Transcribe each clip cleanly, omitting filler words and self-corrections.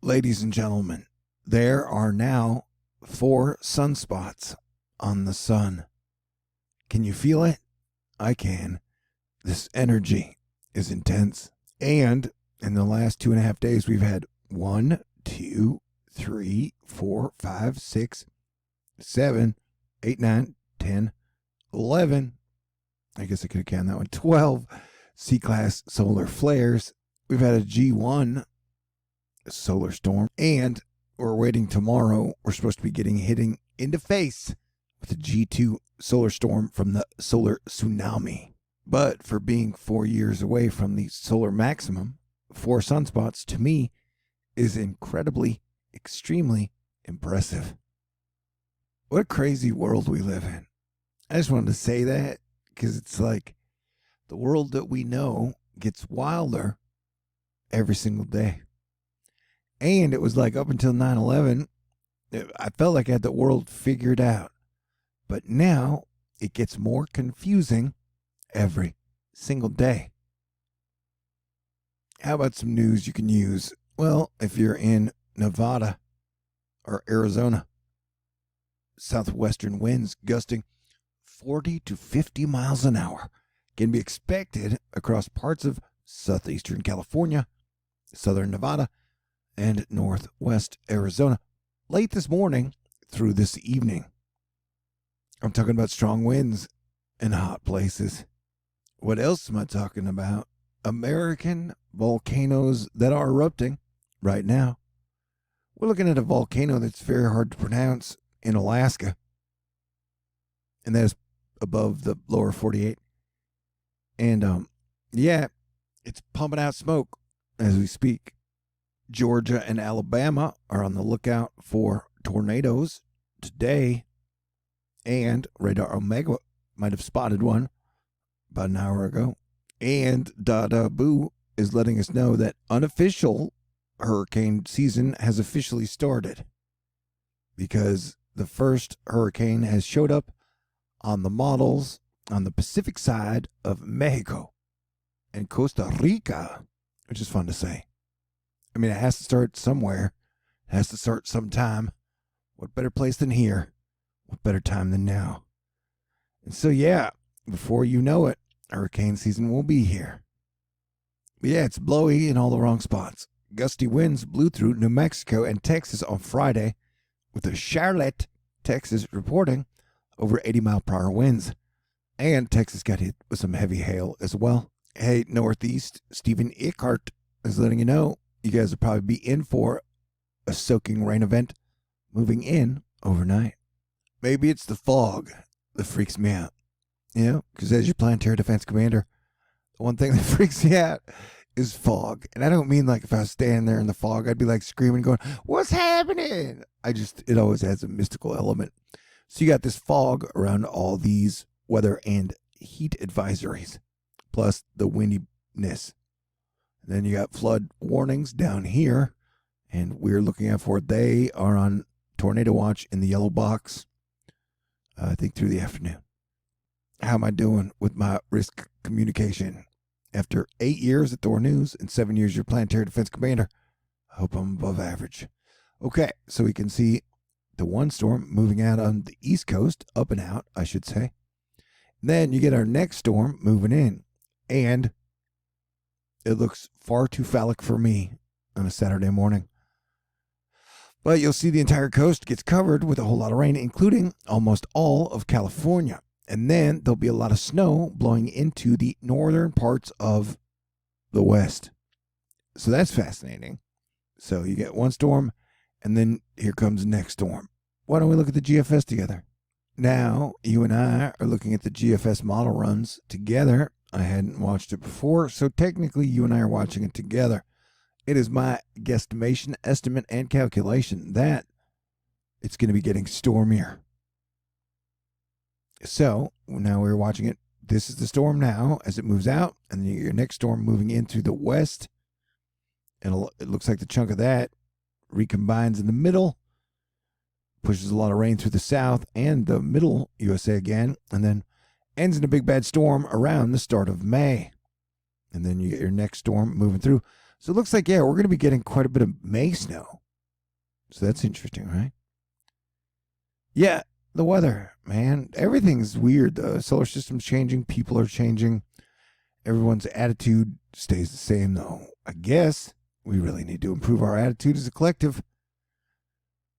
Ladies and gentlemen, there are now 4 sunspots on the sun. Can you feel it? I can. This energy is intense. And in the last 2.5 days, we've had 1, 2, 3, 4, 5, 6, 7, 8, 9, 10, 11. I guess I could have counted that one. 12 C-class solar flares. We've had a G1 solar storm, and we're waiting tomorrow. We're supposed to be hitting into face with a G2 solar storm from the solar tsunami. But for being 4 years away from the solar maximum, 4 sunspots to me is incredibly, extremely impressive. What a crazy world we live in. I just wanted to say that because it's like the world that we know gets wilder every single day. And it was like up until 9/11, I felt like I had the world figured out. But now it gets more confusing every single day. How about some news you can use? Well, if you're in Nevada or Arizona, southwestern winds gusting 40 to 50 miles an hour can be expected across parts of southeastern California, southern Nevada, and northwest Arizona late this morning through this evening. I'm talking about strong winds in hot places. What else am I talking about? American volcanoes that are erupting right now. We're looking at a volcano that's very hard to pronounce in Alaska, and that is above the lower 48. And yeah, it's pumping out smoke as we speak. Georgia and Alabama are on the lookout for tornadoes today, and Radar Omega might have spotted one about an hour ago. And Dada Boo is letting us know that unofficial hurricane season has officially started, because the first hurricane has showed up on the models on the Pacific side of Mexico and Costa Rica, which is fun to say. I mean, it has to start somewhere. It has to start sometime. What better place than here? What better time than now? And so, yeah, before you know it, hurricane season will be here. But yeah, it's blowy in all the wrong spots. Gusty winds blew through New Mexico and Texas on Friday, with the Charlotte, Texas, reporting over 80-mile-per-hour winds. And Texas got hit with some heavy hail as well. Hey, Northeast, Stephen Ickhart is letting you know you guys will probably be in for a soaking rain event moving in overnight. Maybe it's the fog that freaks me out. You know, because as your planetary defense commander, the one thing that freaks me out is fog. And I don't mean like if I was standing there in the fog, I'd be like screaming, going, "What's happening?" It always has a mystical element. So you got this fog around all these weather and heat advisories, plus the windiness. And then you got flood warnings down here, and we're looking out for it. They are on tornado watch in the yellow box, I think through the afternoon. How am I doing with my risk communication? After 8 years at THORnews and 7 years your planetary defense commander, I hope I'm above average. Okay, so we can see the one storm moving out on the East Coast, up and out, I should say. Then you get our next storm moving in, and it looks far too phallic for me on a Saturday morning. But you'll see the entire coast gets covered with a whole lot of rain, including almost all of California. And then there'll be a lot of snow blowing into the northern parts of the west. So that's fascinating. So you get one storm, and then here comes the next storm. Why don't we look at the GFS together? Now, you and I are looking at the GFS model runs together. I hadn't watched it before, so technically you and I are watching it together. It is my guesstimation, estimate, and calculation that it's going to be getting stormier. So now we're watching it. This is the storm now as it moves out, and then your next storm moving in through the west. And it looks like the chunk of that recombines in the middle, pushes a lot of rain through the south and the middle USA again, and then ends in a big bad storm around the start of May. And then you get your next storm moving through. So it looks like, yeah, we're going to be getting quite a bit of May snow. So that's interesting, right? Yeah, the weather, man. Everything's weird. The solar system's changing. People are changing. Everyone's attitude stays the same, though. I guess we really need to improve our attitude as a collective.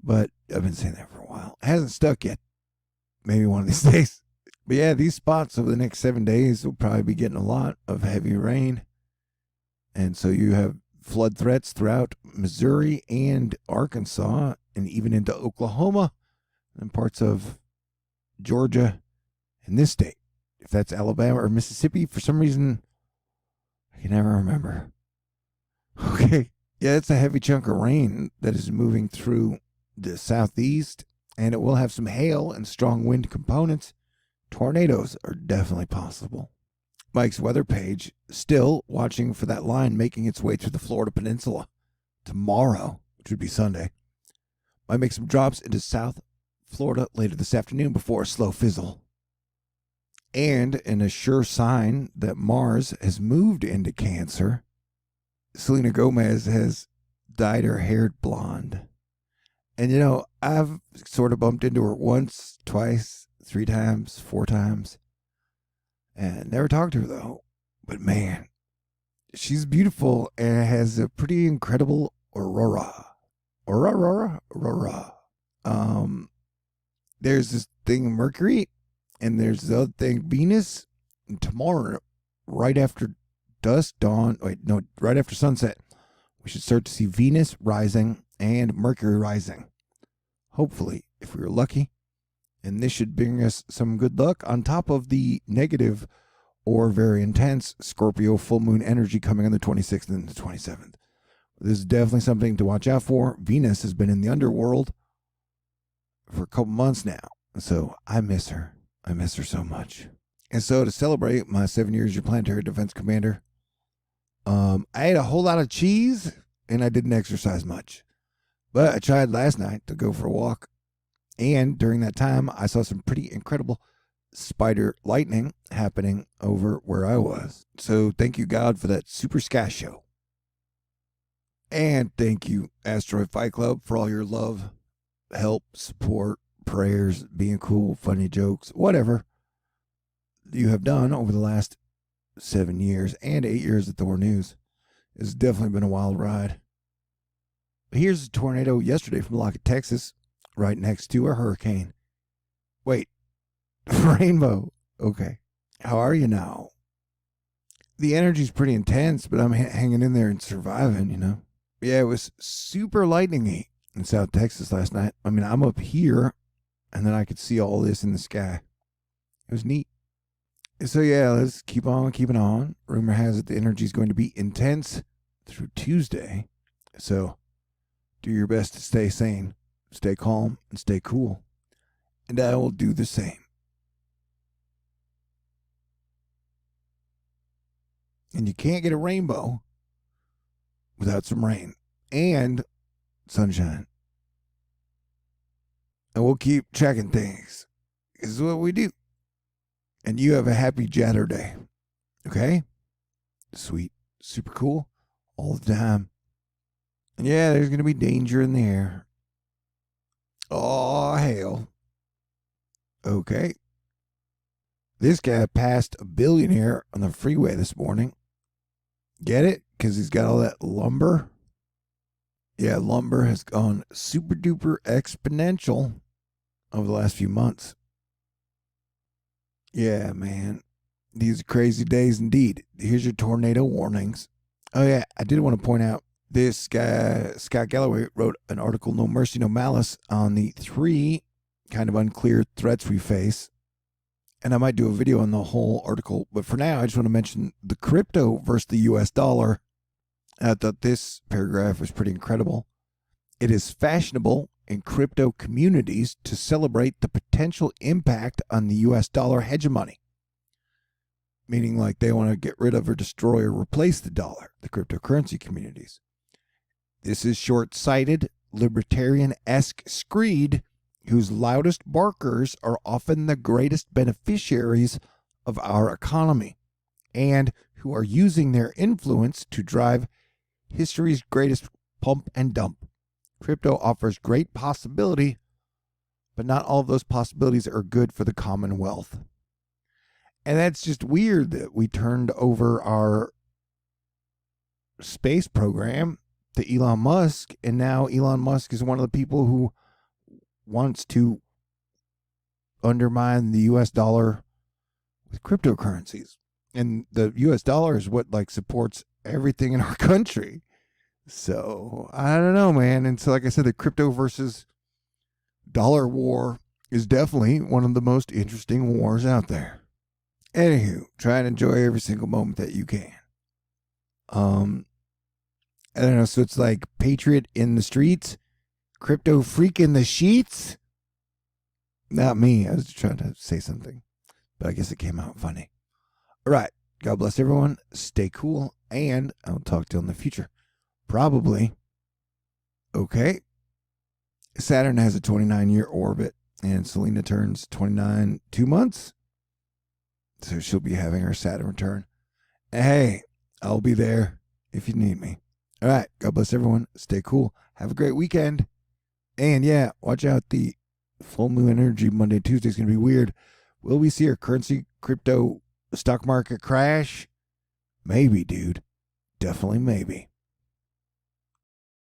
But I've been saying that for a while. It hasn't stuck yet. Maybe one of these days. But yeah, these spots over the next 7 days will probably be getting a lot of heavy rain. And so you have flood threats throughout Missouri and Arkansas and even into Oklahoma and parts of Georgia and this state. If that's Alabama or Mississippi, for some reason, I can never remember. Okay. Yeah, it's a heavy chunk of rain that is moving through the southeast, and it will have some hail and strong wind components. Tornadoes are definitely possible. Mike's weather page still watching for that line making its way through the Florida Peninsula tomorrow, which would be Sunday. Might make some drops into South Florida later this afternoon before a slow fizzle. And in a sure sign that Mars has moved into Cancer, Selena Gomez has dyed her hair blonde. And, you know, I've sort of bumped into her once, twice, 3 times, 4 times. And never talked to her, though. But, man, she's beautiful and has a pretty incredible aurora. Aurora. There's this thing, Mercury, and there's the other thing, Venus. And tomorrow, right after right after sunset, we should start to see Venus rising and Mercury rising. Hopefully, if we were lucky. And this should bring us some good luck on top of the negative or very intense Scorpio full moon energy coming on the 26th and the 27th. This is definitely something to watch out for. Venus has been in the underworld for a couple months now. So I miss her. I miss her so much. And so to celebrate my 7 years as your planetary defense commander, I ate a whole lot of cheese and I didn't exercise much. But I tried last night to go for a walk. And during that time, I saw some pretty incredible spider lightning happening over where I was. So thank you, God, for that super sky show. And thank you, Asteroid Fight Club, for all your love, help, support, prayers, being cool, funny jokes, whatever you have done over the last 7 years and 8 years at THORnews. It's definitely been a wild ride. Here's a tornado yesterday from Lockett, Texas, right next to a hurricane. Wait, rainbow. Okay. How are you now? The energy's pretty intense, but I'm hanging in there and surviving, you know. Yeah, it was super lightningy in South Texas last night. I mean, I'm up here, and then I could see all this in the sky. It was neat. So yeah, let's keep on keeping on. Rumor has it the energy is going to be intense through Tuesday. So do your best to stay sane, stay calm, and stay cool. And I will do the same. And you can't get a rainbow without some rain and sunshine. And we'll keep checking things. This is what we do. And you have a happy Jatter Day. Okay? Sweet. Super cool. All the time. And yeah, there's going to be danger in the air. Oh, hell. Okay. This guy passed a billionaire on the freeway this morning. Get it? Because he's got all that lumber. Yeah, lumber has gone super duper exponential over the last few months. Yeah, man. These are crazy days indeed. Here's your tornado warnings. Oh, yeah, I did want to point out this guy, Scott Galloway, wrote an article, No Mercy, No Malice, on the 3 kind of unclear threats we face. And I might do a video on the whole article. But for now, I just want to mention the crypto versus the US dollar. I thought this paragraph was pretty incredible. It is fashionable in crypto communities to celebrate the potential impact on the US dollar hegemony. Meaning like they want to get rid of or destroy or replace the dollar, the cryptocurrency communities. This is short-sighted, libertarian-esque screed whose loudest barkers are often the greatest beneficiaries of our economy and who are using their influence to drive history's greatest pump and dump. Crypto offers great possibility, but not all of those possibilities are good for the commonwealth. And that's just weird that we turned over our space program to Elon Musk, and now Elon Musk is one of the people who wants to undermine the US dollar with cryptocurrencies. And the US dollar is what like supports everything in our country. So I don't know, man. And so like I said, the crypto versus dollar war is definitely one of the most interesting wars out there. Anywho, try and enjoy every single moment that you can. I don't know, so it's like patriot in the streets, crypto freak in the sheets. Not me. I was trying to say something, but I guess it came out funny. All right. God bless everyone. Stay cool, and I'll talk to you in the future. Probably. Okay. Saturn has a 29-year orbit, and Selena turns 29 2 months. So she'll be having her Saturn return. Hey, I'll be there if you need me. All right. God bless everyone. Stay cool. Have a great weekend. And yeah, watch out. The full moon energy Monday, Tuesday is going to be weird. Will we see our currency, crypto, stock market crash? Maybe, dude. Definitely maybe.